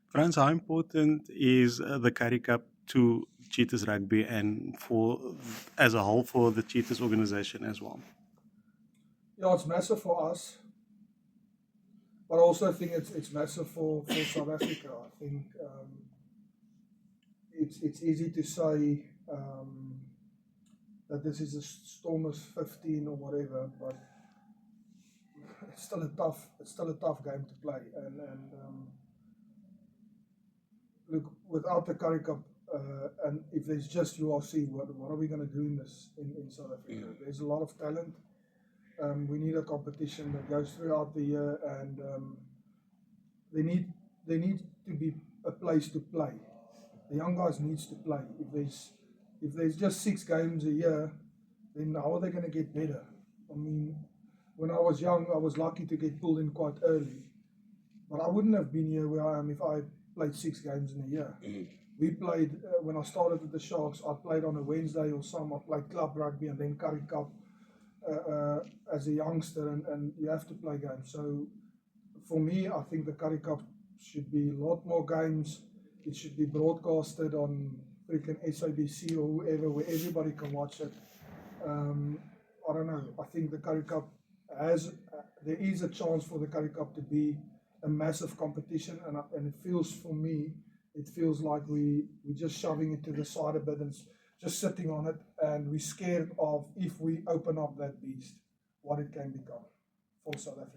Franz, how important is the Curry Cup to Cheetahs Rugby and for as a whole for the Cheetahs organization as well? Yeah, it's massive for us, but I also think it's massive for South Africa. I think it's easy to say that this is a Stormers 15 or whatever, but it's still a tough game to play. And look, without the Curry Cup, and if there's just URC, what are we going to do in in South Africa? There's a lot of talent. We need a competition that goes throughout the year, and they need they need to be a place to play. The young guys needs to play. If there's just 6 games a year, then how are they going to get better? I mean, when I was young, I was lucky to get pulled in quite early, but I wouldn't have been here where I am if I played 6 games in a year. We played when I started at the Sharks. I played on a Wednesday or some. I played club rugby and then Curry Cup as a youngster, and you have to play games. So for me, I think the Curry Cup should be a lot more games. It should be broadcasted on freaking SABC or whoever, where everybody can watch it. I don't know. I think the Curry Cup has, there is a chance for the Curry Cup to be a massive competition, and it feels for me, it feels like we're just shoving it to the side a bit and just sitting on it, and we're scared of if we open up that beast, what it can become for South Africa.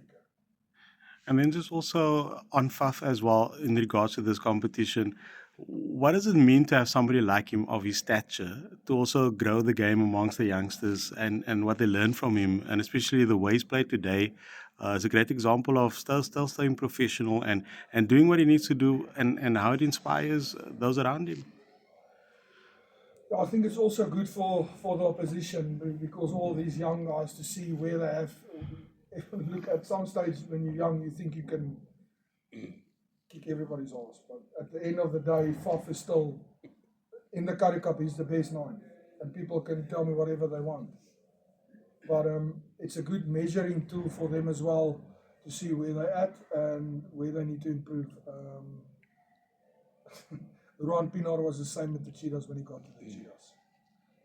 And then just also on Faf as well, in regards to this competition, what does it mean to have somebody like him of his stature to also grow the game amongst the youngsters and what they learn from him, and especially the way he's played today is a great example of still staying professional and doing what he needs to do and how it inspires those around him. Yeah, I think it's also good for the opposition because all these young guys to see where they have. Look, at some stage when you're young, you think you can kick everybody's ass, but at the end of the day, Faf is still in the Curry Cup. He's the best 9, and people can tell me whatever they want. But it's a good measuring tool for them as well to see where they're at and where they need to improve. Ruan Pinar was the same with the Cheetahs when he got to the Cheetahs.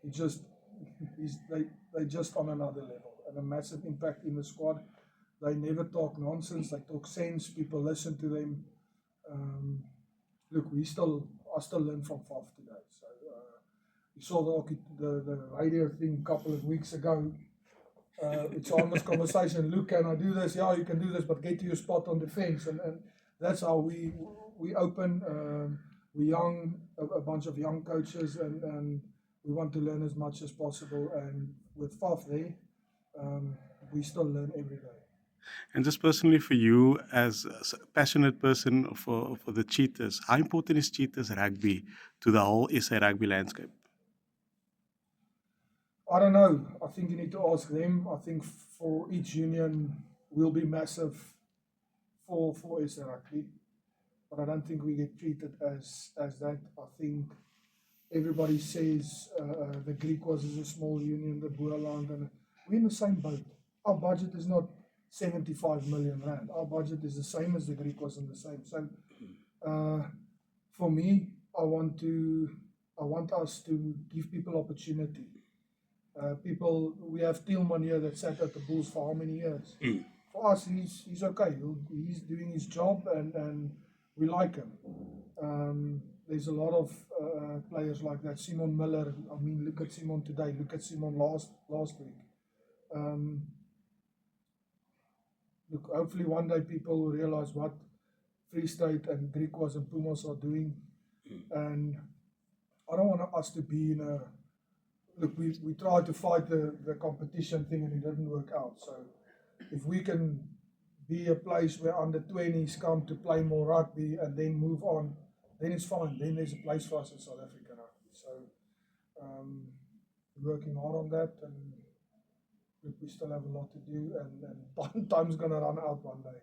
He just, they just on another level and a massive impact in the squad. They never talk nonsense. They talk sense. People listen to them. Um, look, I still learn from Faf today. So you saw the radio thing a couple of weeks ago. It's almost conversation. Look, can I do this? Yeah, you can do this, but get to your spot on the fence, and that's how we open. We're young, a bunch of young coaches, and we want to learn as much as possible. And with Faf there, um, we still learn every day. And just personally for you, as a passionate person for the Cheetahs, how important is Cheetahs rugby to the whole SA rugby landscape? I don't know. I think you need to ask them. I think for each union will be massive for SA rugby, but I don't think we get treated as that. I think everybody says the Griquas is a small union, the Boerland, and we're in the same boat. Our budget is not 75 million rand. Our budget is the same as the Griquas and the same. So for me, I want us to give people opportunity. We have Tillman here that sat at the Bulls for how many years? For us, he's okay. He's doing his job, and we like him. There's a lot of players like that. Simon Miller. I mean, look at Simon today. Look at Simon last week. Um, look, hopefully one day people will realize what Free State and Griquas and Pumas are doing, and I don't want us to be in a look. We tried to fight the competition thing and it didn't work out. So if we can be a place where under 20s come to play more rugby and then move on, then it's fine. Then there's a place for us in South African rugby. So we're working hard on that, and look, we still have a lot to do, and time's going to run out one day.